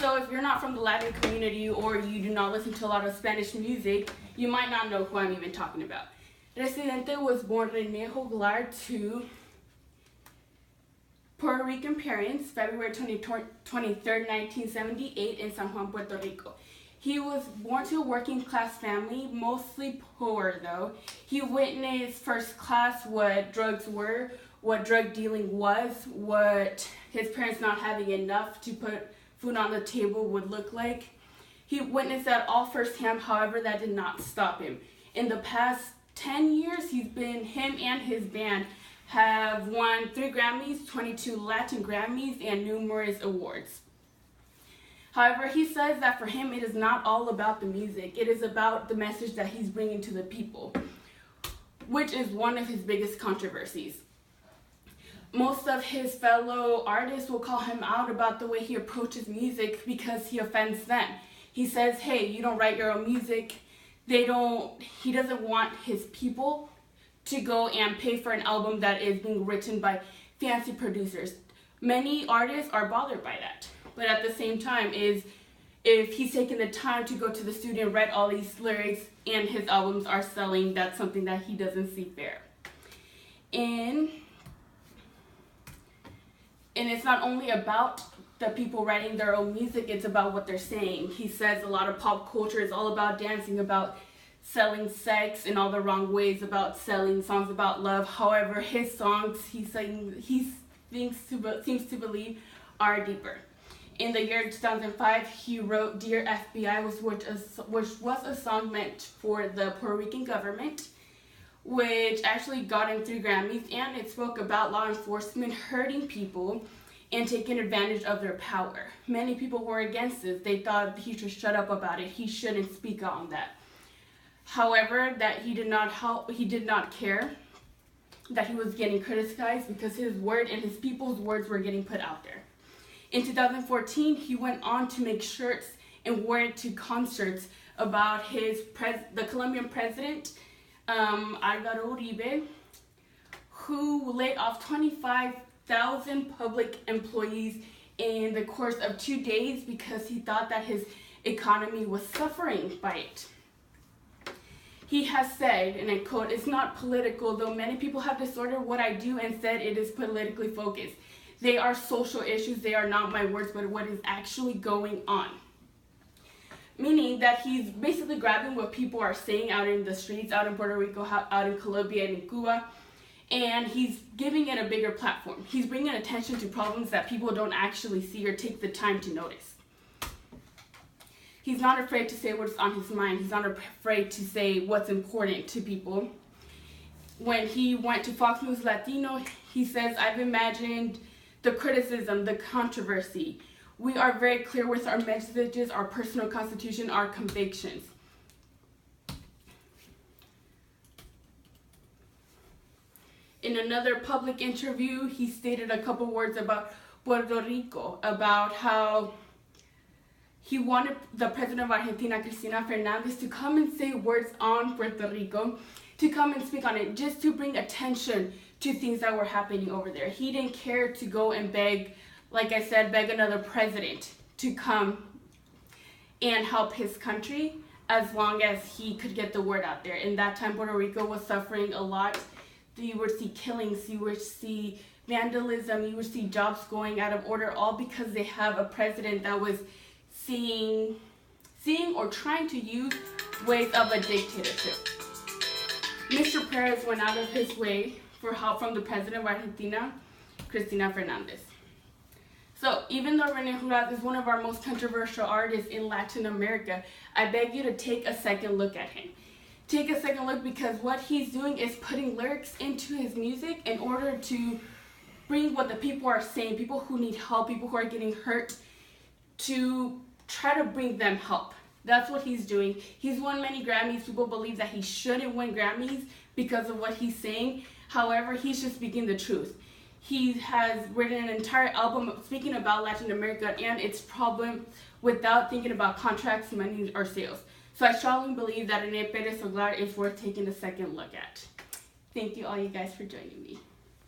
So if you're not from the Latin community or you do not listen to a lot of Spanish music, you might not know who I'm even talking about. Residente was born Rene Joglar to Puerto Rican parents, February 23rd, 1978, in San Juan, Puerto Rico. He was born to a working class family, mostly poor though. He witnessed first class what drugs were, what drug dealing was, what his parents not having enough to put food on the table would look like. He witnessed that all firsthand, however, that did not stop him. In the past 10 years, him and his band have won 3 Grammys, 22 Latin Grammys, and numerous awards. However, he says that for him, it is not all about the music. It is about the message that he's bringing to the people, which is one of his biggest controversies. Most of his fellow artists will call him out about the way he approaches music because he offends them. He says, hey, you don't write your own music. He doesn't want his people to go and pay for an album that is being written by fancy producers. Many artists are bothered by that. But at the same time, if he's taking the time to go to the studio and write all these lyrics and his albums are selling, that's something that he doesn't see fair. And it's not only about the people writing their own music, it's about what they're saying. He says a lot of pop culture is all about dancing, about selling sex in all the wrong ways, about selling songs about love. However, his songs, he seems to believe, are deeper. In the year 2005, he wrote Dear FBI, which was a song meant for the Puerto Rican government, which actually got him 3 Grammys, and it spoke about law enforcement hurting people and taking advantage of their power. Many people were against this. They thought he should shut up about it. He shouldn't speak out on that. However, that he did not care that he was getting criticized because his word and his people's words were getting put out there. In 2014, he went on to make shirts and wore it to concerts about the Colombian president, Álvaro Uribe, who laid off 25,000 public employees in the course of 2 days because he thought that his economy was suffering by it. He has said, and I quote, "It's not political, though many people have distorted what I do and said it is politically focused. They are social issues, they are not my words, but what is actually going on." Meaning that he's basically grabbing what people are saying out in the streets, out in Puerto Rico, out in Colombia, and in Cuba, and he's giving it a bigger platform. He's bringing attention to problems that people don't actually see or take the time to notice. He's not afraid to say what's on his mind. He's not afraid to say what's important to people. When he went to Fox News Latino, he says, "I've imagined the criticism, the controversy. We are very clear with our messages, our personal constitution, our convictions." In another public interview, he stated a couple words about Puerto Rico, about how he wanted the president of Argentina, Cristina Fernandez, to come and say words on Puerto Rico, to come and speak on it, just to bring attention to things that were happening over there. He didn't care to go and beg, like I said, beg another president to come and help his country, as long as he could get the word out there. In that time, Puerto Rico was suffering a lot. You would see killings, you would see vandalism, you would see jobs going out of order, all because they have a president that was seeing or trying to use ways of a dictatorship. Mr. Perez went out of his way for help from the president of Argentina, Cristina Fernandez. So even though Rene Joglar is one of our most controversial artists in Latin America, I beg you to take a second look at him. Take a second look, because what he's doing is putting lyrics into his music in order to bring what the people are saying, people who need help, people who are getting hurt, to try to bring them help. That's what he's doing. He's won many Grammys. People believe that he shouldn't win Grammys because of what he's saying. However, he's just speaking the truth. He has written an entire album speaking about Latin America and its problems without thinking about contracts, money, or sales. So I strongly believe that Rene Pérez Joglar is worth taking a second look at. Thank you all you guys for joining me.